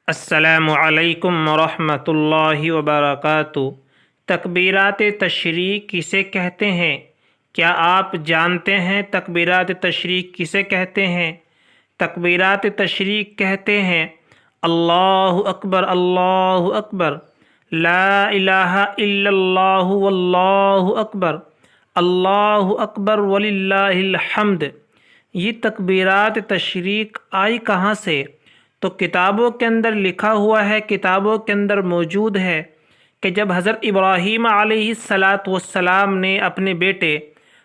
السلام علیکم ورحمۃ اللہ وبرکاتہ۔ تکبیرات تشریق کسے کہتے ہیں؟ کیا آپ جانتے ہیں تکبیرات تشریق کسے کہتے ہیں؟ تکبیرات تشریق کہتے ہیں اللہ اکبر، لا الہ الا اللہ واللہ اکبر، اللہ اکبر وللہ الحمد۔ یہ تکبیرات تشریق آئی کہاں سے؟ تو کتابوں کے اندر لکھا ہوا ہے، کتابوں کے اندر موجود ہے کہ جب حضرت ابراہیم علیہ السلام نے اپنے بیٹے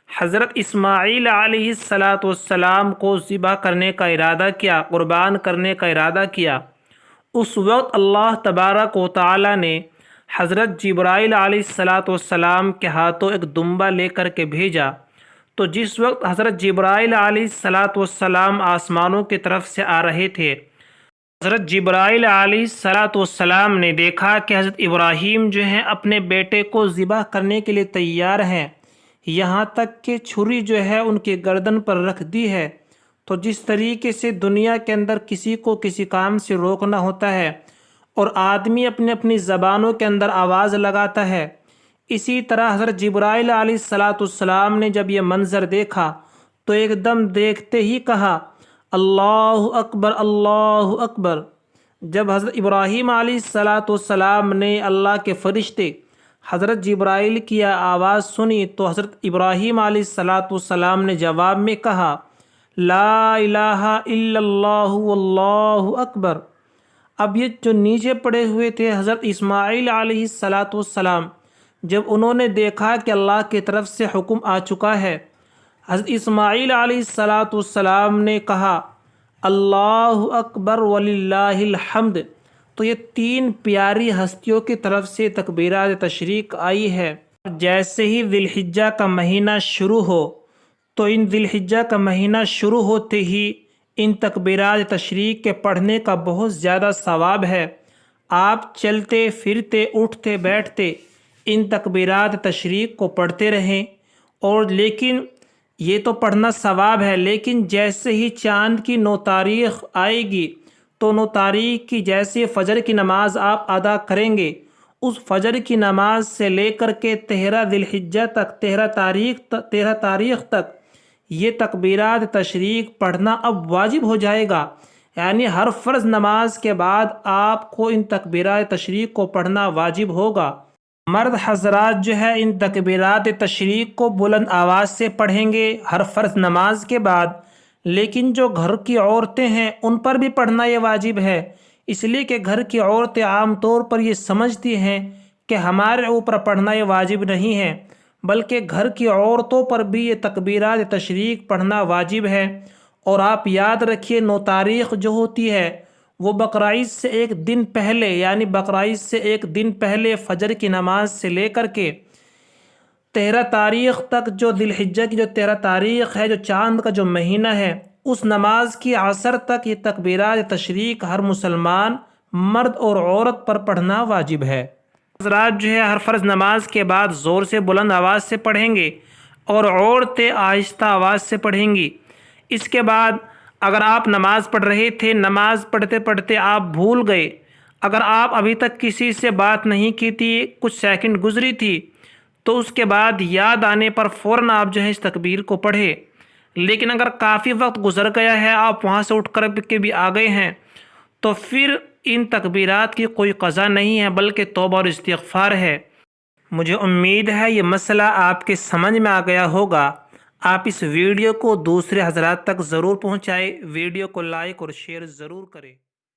حضرت اسماعیل علیہ السلام کو ذبح کرنے کا ارادہ کیا، قربان کرنے کا ارادہ کیا، اس وقت اللہ تبارک و تعالی نے حضرت جبرائیل علیہ السلام کے ہاتھوں ایک دمبا لے کر کے بھیجا۔ تو جس وقت حضرت جبرائیل علیہ السلام آسمانوں کی طرف سے آ رہے تھے، حضرت جبرائیل علیہ السلام نے دیکھا کہ حضرت ابراہیم جو ہیں اپنے بیٹے کو ذبح کرنے کے لیے تیار ہیں، یہاں تک کہ چھری جو ہے ان کی گردن پر رکھ دی ہے۔ تو جس طریقے سے دنیا کے اندر کسی کو کسی کام سے روکنا ہوتا ہے اور آدمی اپنی اپنی زبانوں کے اندر آواز لگاتا ہے، اسی طرح حضرت جبرائیل علیہ السلام نے جب یہ منظر دیکھا تو ایک دم دیکھتے ہی کہا اللہ اکبر۔ جب حضرت ابراہیم علیہ السلام نے اللہ کے فرشتے حضرت جبرائیل کی آواز سنی تو حضرت ابراہیم علیہ السلام نے جواب میں کہا لا الہ الا اللہ واللہ اکبر۔ اب یہ جو نیچے پڑے ہوئے تھے حضرت اسماعیل علیہ السلام، جب انہوں نے دیکھا کہ اللہ کی طرف سے حکم آ چکا ہے، حضرت اسماعیل علیہ السلام نے کہا اللہ اکبر وللہ الحمد۔ تو یہ تین پیاری ہستیوں کی طرف سے تکبیرات تشریق آئی ہے۔ جیسے ہی ذی الحجہ کا مہینہ شروع ہو تو ان ذی الحجہ کا مہینہ شروع ہوتے ہی ان تکبیرات تشریق کے پڑھنے کا بہت زیادہ ثواب ہے۔ آپ چلتے پھرتے اٹھتے بیٹھتے ان تکبیرات تشریق کو پڑھتے رہیں، اور لیکن یہ تو پڑھنا ثواب ہے، لیکن جیسے ہی چاند کی 9 تاریخ آئے گی تو 9 تاریخ کی جیسے فجر کی نماز آپ ادا کریں گے، اس فجر کی نماز سے لے کر کے 13 ذی الحجہ تک، 13 تاریخ تک یہ تکبیرات تشریق پڑھنا اب واجب ہو جائے گا۔ یعنی ہر فرض نماز کے بعد آپ کو ان تکبیرات تشریق کو پڑھنا واجب ہوگا۔ مرد حضرات جو ہے ان تکبیرات تشریق کو بلند آواز سے پڑھیں گے ہر فرض نماز کے بعد، لیکن جو گھر کی عورتیں ہیں ان پر بھی پڑھنا یہ واجب ہے، اس لیے کہ گھر کی عورتیں عام طور پر یہ سمجھتی ہیں کہ ہمارے اوپر پڑھنا یہ واجب نہیں ہے، بلکہ گھر کی عورتوں پر بھی یہ تکبیرات تشریق پڑھنا واجب ہے۔ اور آپ یاد رکھیے 9 تاریخ جو ہوتی ہے وہ بقرعید سے ایک دن پہلے، یعنی بقرعید سے ایک دن پہلے فجر کی نماز سے لے کر کے 13 تاریخ تک، جو ذی الحجہ کی جو 13 تاریخ ہے، جو چاند کا جو مہینہ ہے، اس نماز کی عصر تک یہ تکبیرات تشریق ہر مسلمان مرد اور عورت پر پڑھنا واجب ہے۔ حضرات جو ہے ہر فرض نماز کے بعد زور سے بلند آواز سے پڑھیں گے اور عورتیں آہستہ آواز سے پڑھیں گی۔ اس کے بعد اگر آپ نماز پڑھ رہے تھے، نماز پڑھتے پڑھتے آپ بھول گئے، اگر آپ ابھی تک کسی سے بات نہیں کی تھی، کچھ سیکنڈ گزری تھی، تو اس کے بعد یاد آنے پر فوراً آپ جو ہے اس تکبیر کو پڑھے۔ لیکن اگر کافی وقت گزر گیا ہے، آپ وہاں سے اٹھ کر کے بھی آ گئے ہیں، تو پھر ان تکبیرات کی کوئی قضا نہیں ہے، بلکہ توبہ اور استغفار ہے۔ مجھے امید ہے یہ مسئلہ آپ کے سمجھ میں آ گیا ہوگا۔ آپ اس ویڈیو کو دوسرے حضرات تک ضرور پہنچائیں، ویڈیو کو لائک اور شیئر ضرور کریں۔